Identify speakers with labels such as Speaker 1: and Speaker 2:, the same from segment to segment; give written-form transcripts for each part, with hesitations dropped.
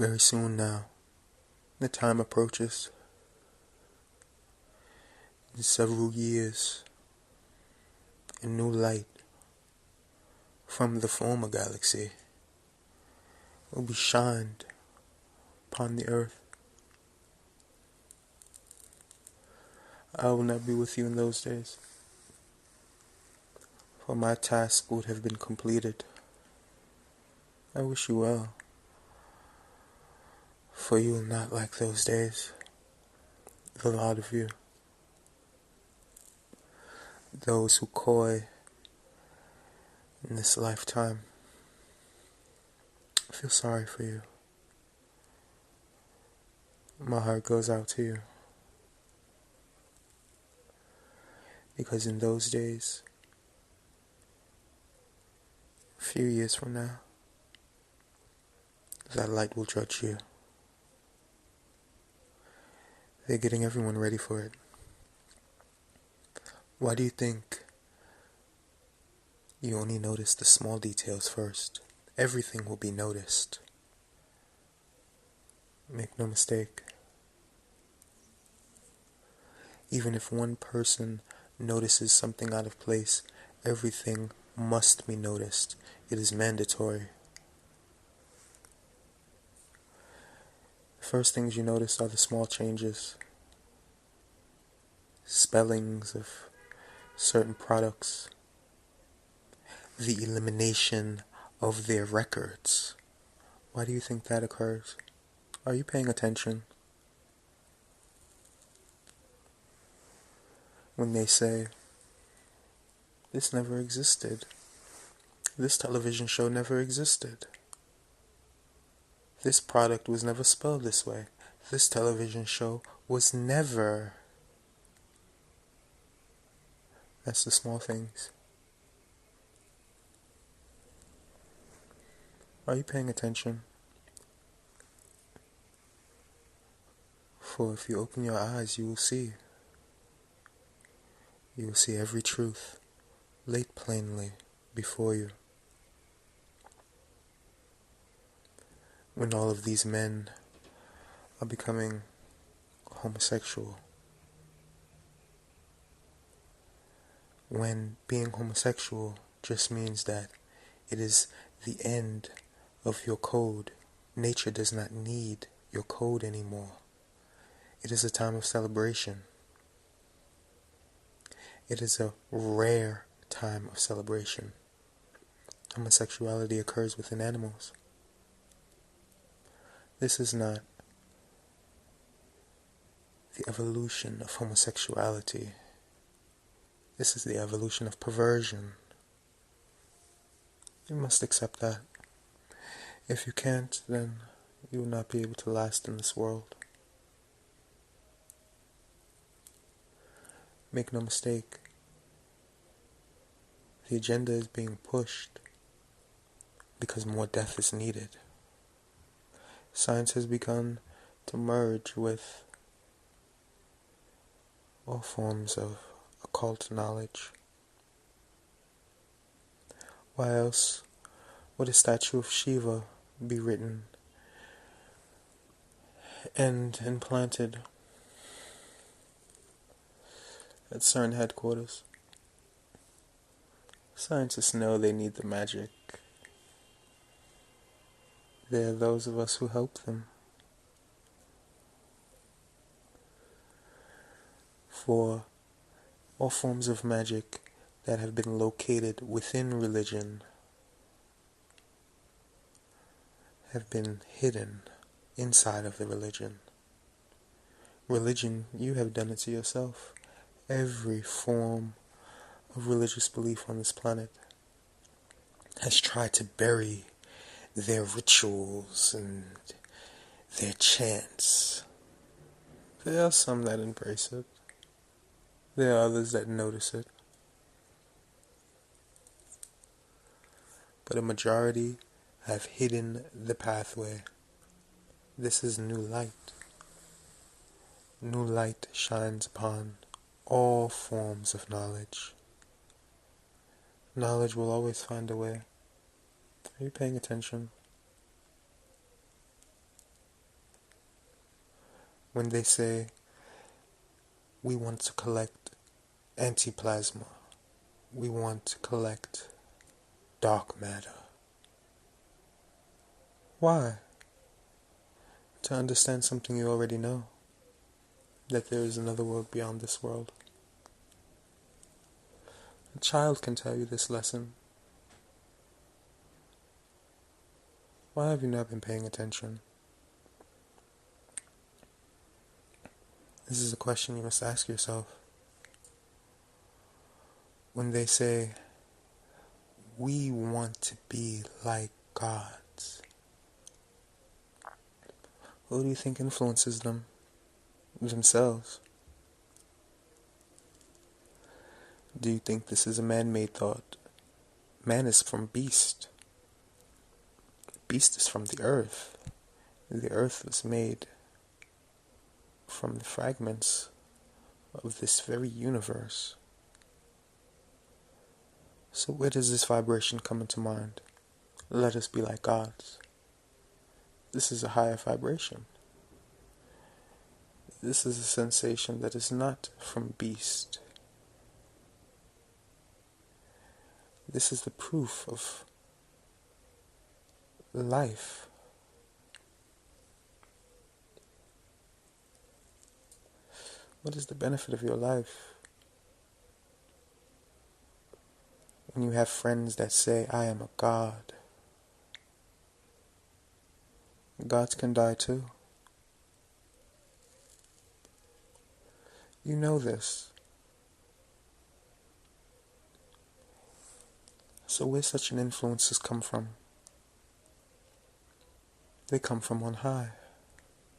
Speaker 1: Very soon now, the time approaches. In several years, a new light from the former galaxy will be shined upon the earth. I will not be with you in those days, for my task would have been completed. I wish you well, for you will not like those days, the lot of you. Those who coy in this lifetime, I feel sorry for you. My heart goes out to you. Because in those days, a few years from now, that light will judge you. They're getting everyone ready for it. Why do you think you only notice the small details first? Everything will be noticed. Make no mistake. Even if one person notices something out of place, everything must be noticed. It is mandatory. The first things you notice are the small changes. Spellings of certain products. The elimination of their records. Why do you think that occurs? Are you paying attention? When they say, this never existed. This television show never existed. This product was never spelled this way. This television show was never. That's the small things. Are you paying attention? For if you open your eyes, you will see. You will see every truth laid plainly before you. When all of these men are becoming homosexual, when being homosexual just means that it is the end of your code. Nature does not need your code anymore. It is a time of celebration. It is a rare time of celebration. Homosexuality occurs within animals. This is not the evolution of homosexuality. This is the evolution of perversion. You must accept that. If you can't, then you will not be able to last in this world. Make no mistake, the agenda is being pushed because more death is needed. Science has begun to merge with all forms of occult knowledge. Why else would a statue of Shiva be written and implanted at CERN headquarters? Scientists know they need the magic. There are those of us who help them. For all forms of magic that have been located within religion have been hidden inside of the religion. Religion, you have done it to yourself. Every form of religious belief on this planet has tried to bury their rituals and their chants. There are some that embrace it. There are others that notice it. But a majority have hidden the pathway. This is new light. New light shines upon all forms of knowledge. Knowledge will always find a way. Are you paying attention? when they say we want to collect antiplasma, we want to collect dark matter. Why? To understand something you already know, that there is another world beyond this world. A child can tell you this lesson. Why have you not been paying attention? This is a question you must ask yourself. When they say, we want to be like gods, who do you think influences them? Themselves. Do you think this is a man-made thought? Man is from beast. Beast is from the earth. The earth was made from the fragments of this very universe. So where does this vibration come into mind? Let us be like gods. This is a higher vibration. This is a sensation that is not from beast. This is the proof of life. What is the benefit of your life? When you have friends that say, I am a god. Gods can die too. You know this. So where such an influences come from? They come from on high.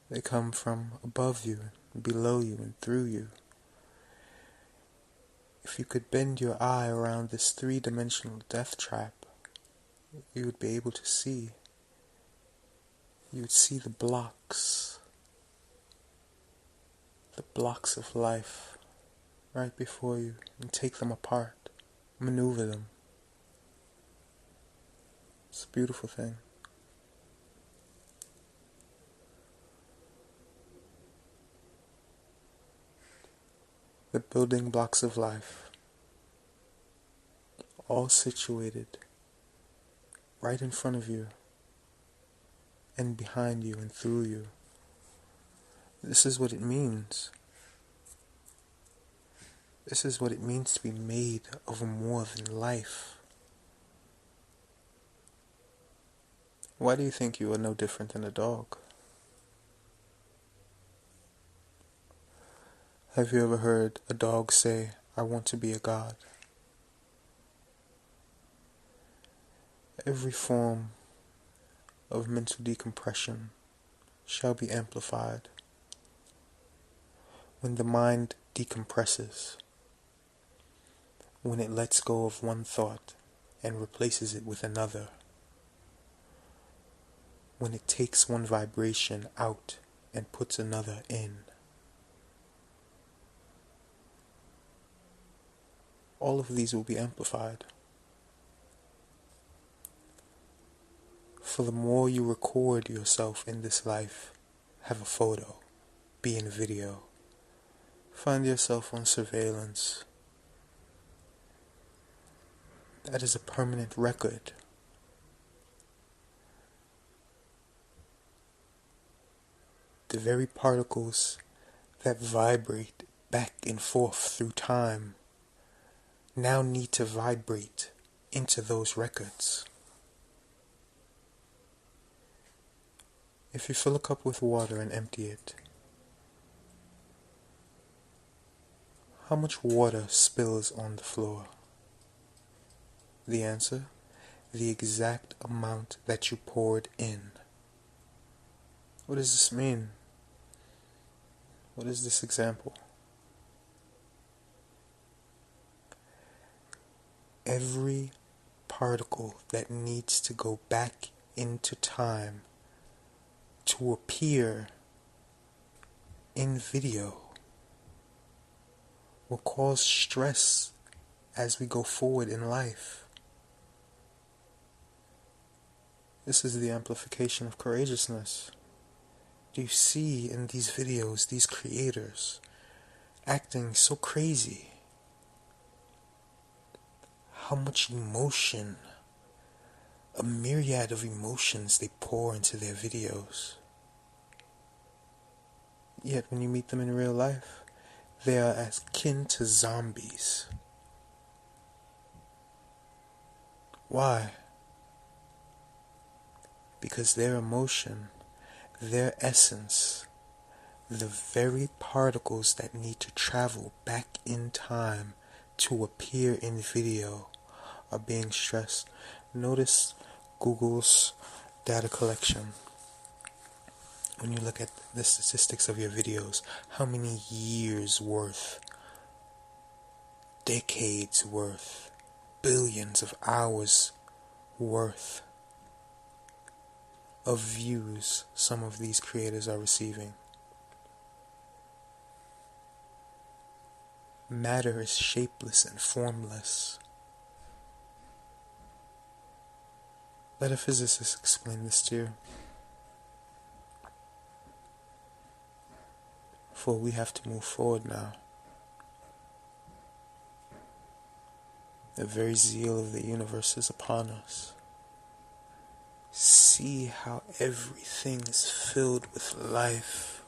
Speaker 1: They come from above you, below you, and through you. If you could bend your eye around this three-dimensional death trap, you would be able to see. You would see the blocks of life right before you, and take them apart, maneuver them. It's a beautiful thing. The building blocks of life, all situated right in front of you, and behind you, and through you. This is what it means. This is what it means to be made of more than life. Why do you think you are no different than a dog? Have you ever heard a dog say, I want to be a god? Every form of mental decompression shall be amplified when the mind decompresses, when it lets go of one thought and replaces it with another, when it takes one vibration out and puts another in. All of these will be amplified. For the more you record yourself in this life, have a photo, be in video, find yourself on surveillance. That is a permanent record. The very particles that vibrate back and forth through time now need to vibrate into those records. If you fill a cup with water and empty it, how much water spills on the floor? The answer? The exact amount that you poured in. What does this mean? What is this example? Every particle that needs to go back into time to appear in video will cause stress as we go forward in life. This is the amplification of courageousness. do you see in these videos these creators acting so crazy? How much emotion, a myriad of emotions they pour into their videos. Yet when you meet them in real life, they are as kin to zombies. Why? Because their emotion, their essence, the very particles that need to travel back in time to appear in video are being stressed. Notice Google's data collection. When you look at the statistics of your videos, how many years worth, decades worth, billions of hours worth of views some of these creators are receiving. Matter is shapeless and formless. Let a physicist explain this to you. For we have to move forward now. The very zeal of the universe is upon us. See how everything is filled with life.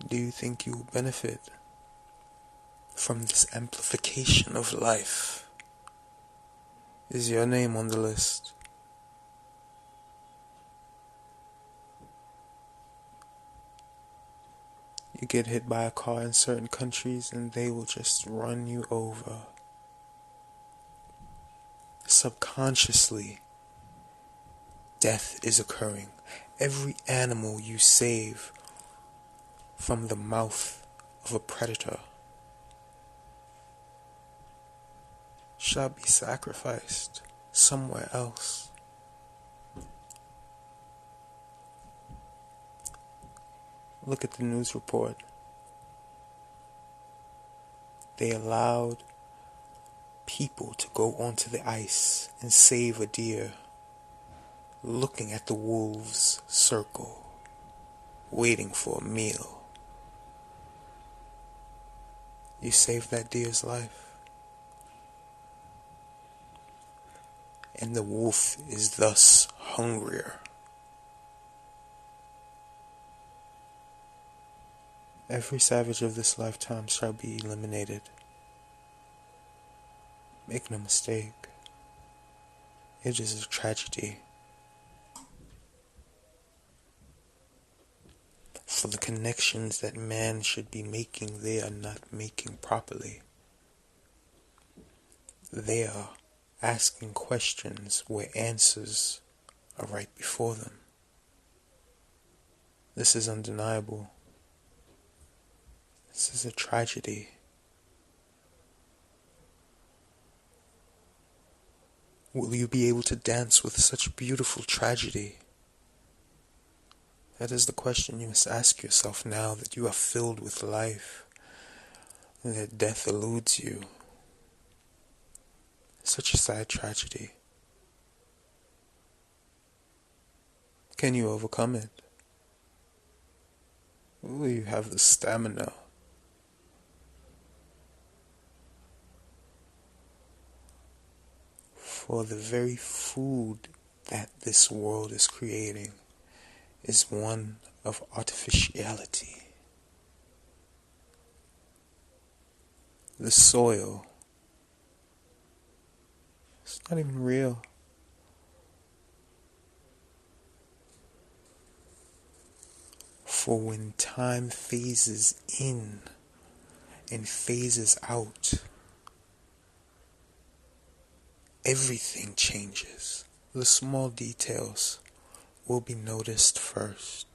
Speaker 1: Do you think you will benefit from this amplification of life? Is your name on the list? You get hit by a car in certain countries and they will just run you over. Subconsciously, death is occurring. Every animal you save from the mouth of a predator shall be sacrificed somewhere else. Look at the news report. They allowed people to go onto the ice and save a deer, looking at the wolves circle, waiting for a meal. You saved that deer's life. And the wolf is thus hungrier. Every savage of this lifetime shall be eliminated. Make no mistake, it is a tragedy. For the connections that man should be making, they are not making properly. They are asking questions where answers are right before them. This is undeniable. This is a tragedy. Will you be able to dance with such beautiful tragedy? That is the question you must ask yourself now that you are filled with life and that death eludes you. Such a sad tragedy. Can you overcome it? Will you have the stamina? For the very food that this world is creating is one of artificiality. The soil, it's not even real. For when time phases in and phases out, everything changes. The small details will be noticed first.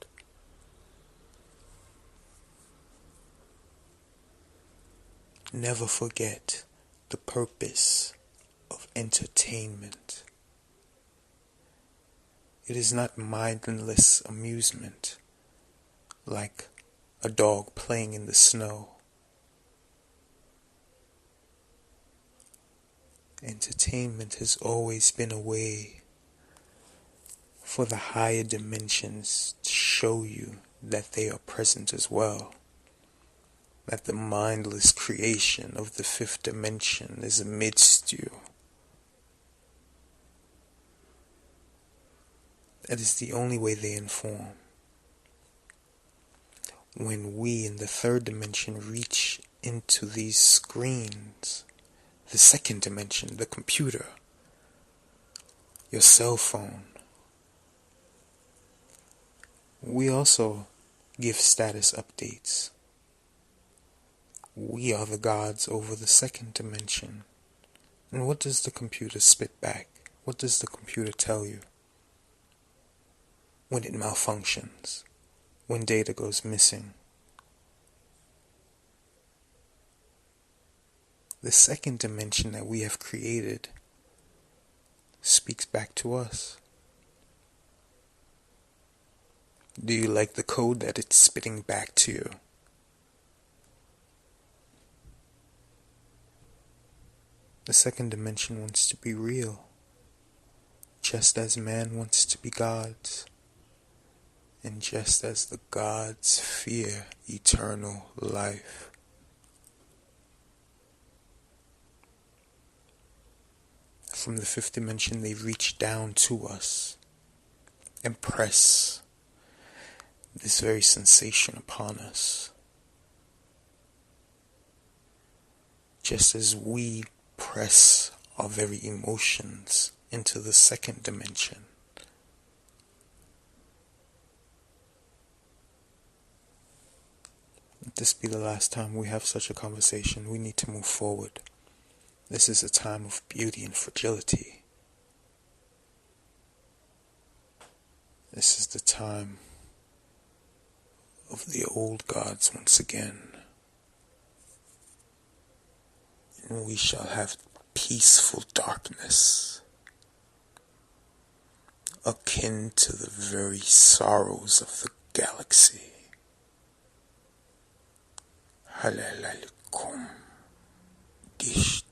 Speaker 1: Never forget the purpose of entertainment. It is not mindless amusement like a dog playing in the snow. Entertainment has always been a way for the higher dimensions to show you that they are present as well, that the mindless creation of the fifth dimension is amidst you. That is the only way they inform. When we in the third dimension reach into these screens, the second dimension, the computer, your cell phone, we also give status updates. We are the gods over the second dimension. And what does the computer spit back? What does the computer tell you when it malfunctions, when data goes missing? The second dimension that we have created speaks back to us. Do you like the code that it's spitting back to you? The second dimension wants to be real, just as man wants to be gods, and just as the gods fear eternal life. From the fifth dimension, they reach down to us and press this very sensation upon us, just as we press our very emotions into the second dimension. Let this be the last time we have such a conversation. We need to move forward. This is a time of beauty and fragility. This is the time of the old gods once again. And we shall have peaceful darkness, akin to the very sorrows of the galaxy. Halalikum Gishta.